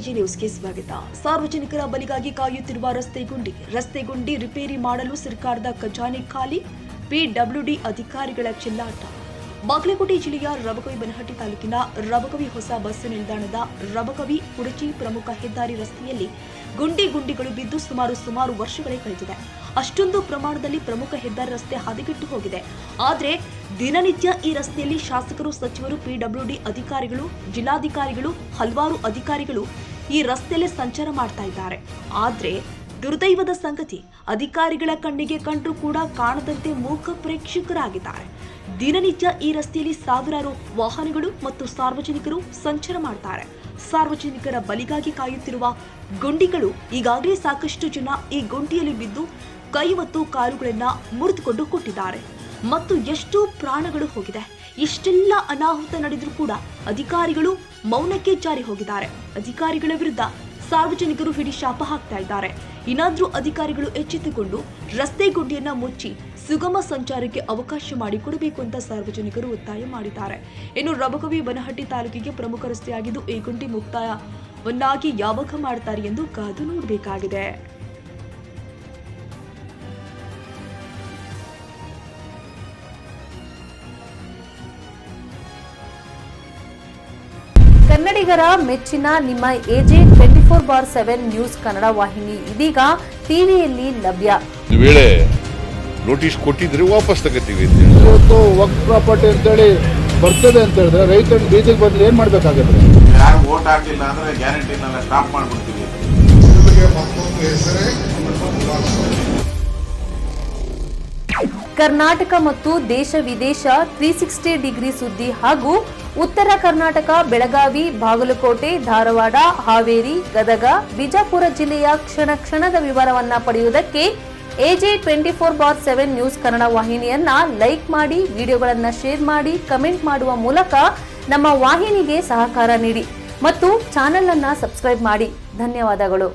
AJ ನ್ಯೂಸ್ಗೆ ಸ್ವಾಗತ. ಸಾರ್ವಜನಿಕರ ಬಲಿಗಾಗಿ ಕಾಯುತ್ತಿರುವ ರಸ್ತೆ ಗುಂಡಿ ರಿಪೇರಿ ಮಾಡಲು ಸರ್ಕಾರದ ಖಜಾನೆ ಖಾಲಿ, ಪಿಡಬ್ಲ್ಯೂಡಿ ಅಧಿಕಾರಿಗಳ ಚೆಲ್ಲಾಟ. ಬಾಗಲಕೋಟೆ ಜಿಲ್ಲೆಯ ರಬಕವಿ-ಬನಹಟ್ಟಿ ತಾಲೂಕಿನ ರಬಕವಿ ಹೊಸ ಬಸ್ ನಿಲ್ದಾಣದ ರಬಕವಿ-ಕುಡಚಿ ಪ್ರಮುಖ ಹೆದ್ದಾರಿ ರಸ್ತೆಯಲ್ಲಿ ಗುಂಡಿಗಳು ಬಿದ್ದು ಸುಮಾರು ವರ್ಷಗಳೇ ಕಳೆದಿದೆ. ಅಷ್ಟೊಂದು ಪ್ರಮಾಣದಲ್ಲಿ ಪ್ರಮುಖ ಹೆದ್ದಾರಿ ರಸ್ತೆ ಹದಗೆಟ್ಟು ಹೋಗಿದೆ. ಆದರೆ ದಿನನಿತ್ಯ ಈ ರಸ್ತೆಯಲ್ಲಿ ಶಾಸಕರು, ಸಚಿವರು, ಪಿಡಬ್ಲ್ಯೂಡಿ ಅಧಿಕಾರಿಗಳು, ಜಿಲ್ಲಾಧಿಕಾರಿಗಳು, ಹಲವಾರು ಅಧಿಕಾರಿಗಳು ಈ ರಸ್ತೆಯಲ್ಲಿ ಸಂಚಾರ ಮಾಡ್ತಾ ಇದ್ದಾರೆ. ಆದರೆ ದುರ್ದೈವದ ಸಂಗತಿ, ಅಧಿಕಾರಿಗಳ ಕಣ್ಣಿಗೆ ಕಂಡರೂ ಕೂಡ ಕಾಣದಂತೆ ಮೂಕ ಪ್ರೇಕ್ಷಕರಾಗಿದ್ದಾರೆ. ದಿನನಿತ್ಯ ಈ ರಸ್ತೆಯಲ್ಲಿ ಸಾವಿರಾರು ವಾಹನಗಳು ಮತ್ತು ಸಾರ್ವಜನಿಕರು ಸಂಚಾರ ಮಾಡ್ತಾರೆ. ಸಾರ್ವಜನಿಕರ ಬಲಿಗಾಗಿ ಕಾಯುತ್ತಿರುವ ಗುಂಡಿಗಳು ಈಗಾಗಲೇ ಸಾಕಷ್ಟು ಜನ ಈ ಗುಂಡಿಯಲ್ಲಿ ಬಿದ್ದು ಕೈ ಮತ್ತು ಕಾಲುಗಳನ್ನ ಮುರಿದುಕೊಂಡು ಕೊಟ್ಟಿದ್ದಾರೆ ಮತ್ತು ಎಷ್ಟು ಪ್ರಾಣಗಳು ಹೋಗಿದೆ. ಇಷ್ಟೆಲ್ಲ ಅನಾಹುತ ನಡೆದರೂ ಕೂಡ ಅಧಿಕಾರಿಗಳು ಮೌನಕ್ಕೆ ಜಾರಿ ಹೋಗಿದ್ದಾರೆ. ಅಧಿಕಾರಿಗಳ ವಿರುದ್ಧ ಸಾರ್ವಜನಿಕರು ಹಿಡಿ ಶಾಪ ಹಾಕ್ತಾ ಇದ್ದಾರೆ. ಇನ್ನಾದ್ರೂ ಅಧಿಕಾರಿಗಳು ಎಚ್ಚೆತ್ತುಕೊಂಡು ರಸ್ತೆ ಗುಂಡಿಯನ್ನ ಮುಚ್ಚಿ ಸುಗಮ ಸಂಚಾರಕ್ಕೆ ಅವಕಾಶ ಮಾಡಿಕೊಡಬೇಕು ಅಂತ ಸಾರ್ವಜನಿಕರು ಒತ್ತಾಯ ಮಾಡಿದ್ದಾರೆ. ಇನ್ನು ರಬಕವಿ-ಬನಹಟ್ಟಿ ತಾಲೂಕಿಗೆ ಪ್ರಮುಖ ರಸ್ತೆಯಾಗಿದ್ದು ಈ ಗುಂಡಿ ಮುಕ್ತಾಯವನ್ನಾಗಿ ಯಾವಾಗ ಮಾಡ್ತಾರೆ ಎಂದು ಕಾದು ನೋಡಬೇಕಾಗಿದೆ. ಕನ್ನಡಿಗರ ಮೆಚ್ಚಿನ ನಿಮ್ಮ ಎಜೆ 24/7 ನ್ಯೂಸ್ ಕನ್ನಡ ವಾಹಿನಿ ಇದೀಗ ಟಿವಿಯಲ್ಲಿ ಲಭ್ಯ. ವೇಳೆ ನೋಟಿಸ್ ಕೊಟ್ಟಿದ್ರೆ ವಾಪಸ್ ತಗೋತೀವಿ. ಇವತ್ತು ವಕ್ಫ್ ಪ್ರಾಪರ್ಟಿ ಅಂತೇಳಿ ಬರ್ತದೆ ಅಂತ ಹೇಳಿದ್ರೆ ರೈತರು ಬೀದಿಗೆ ಬಂದ್ರೆ ಏನ್ ಮಾಡ್ಬೇಕಾಗತ್ತೆ? ಯಾರು ವೋಟ್ ಹಾಕಿಲ್ಲ ಅಂದ್ರೆ ಗ್ಯಾರಂಟಿನೆಲ್ಲ ಸ್ಟಾಪ್ ಮಾಡ್ಬಿಡ್ತೀವಿ. ಕರ್ನಾಟಕ ಮತ್ತು ದೇಶ ವಿದೇಶ 360 ಡಿಗ್ರಿ ಸುದ್ದಿ ಹಾಗೂ ಉತ್ತರ ಕರ್ನಾಟಕ, ಬೆಳಗಾವಿ, ಬಾಗಲಕೋಟೆ, ಧಾರವಾಡ, ಹಾವೇರಿ, ಗದಗ, ಬಿಜಾಪುರ ಜಿಲ್ಲೆಯ ಕ್ಷಣದ ವಿವರವನ್ನ ಪಡೆಯುವುದಕ್ಕೆ ಎಜೆ 24/7 ನ್ಯೂಸ್ ಕನ್ನಡ ವಾಹಿನಿಯನ್ನ ಲೈಕ್ ಮಾಡಿ, ವಿಡಿಯೋಗಳನ್ನ ಶೇರ್ ಮಾಡಿ, ಕಮೆಂಟ್ ಮಾಡುವ ಮೂಲಕ ನಮ್ಮ ವಾಹಿನಿಗೆ ಸಹಕಾರ ನೀಡಿ ಮತ್ತು ಚಾನೆಲ್ ಅನ್ನ ಸಬ್ಸ್ಕ್ರೈಬ್ ಮಾಡಿ. ಧನ್ಯವಾದಗಳು.